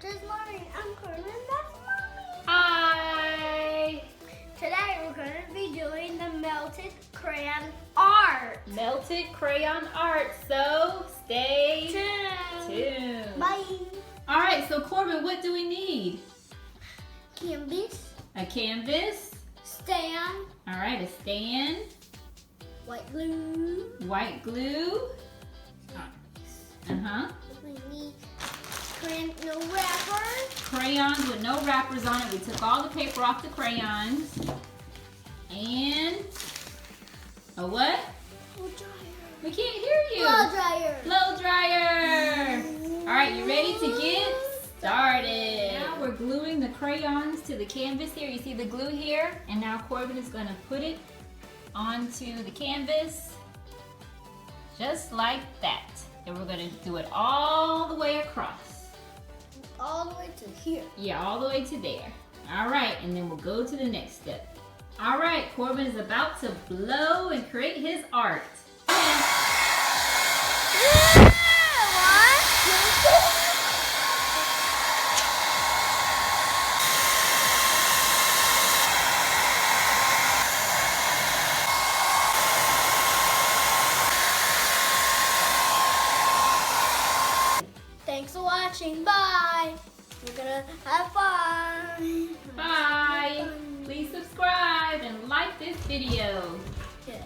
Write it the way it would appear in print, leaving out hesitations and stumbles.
Adventures Mommy. I'm Corban. That's Mommy. Hi. Today we're going to be doing the melted crayon art. Melted crayon art. So stay tuned. Bye. All right. So Corban, what do we need? Canvas. A canvas. Stand. All right. A stand. White glue. White glue. We need no wrappers. Crayons with no wrappers on it. We took all the paper off the crayons. And a what? Blow dryer. We can't hear you. Blow dryer. Blow dryer. All right, you ready to get started? Now we're gluing the crayons to the canvas here. You see the glue here? And now Corban is going to put it onto the canvas just like that. And we're going to do it all the way across. All the way to here. Yeah, all the way to there. All right, and then we'll go to the next step. All right, Corban is about to blow and create his art. Thanks for watching. Bye. We're gonna have fun. Bye. Please subscribe and like this video. Yeah.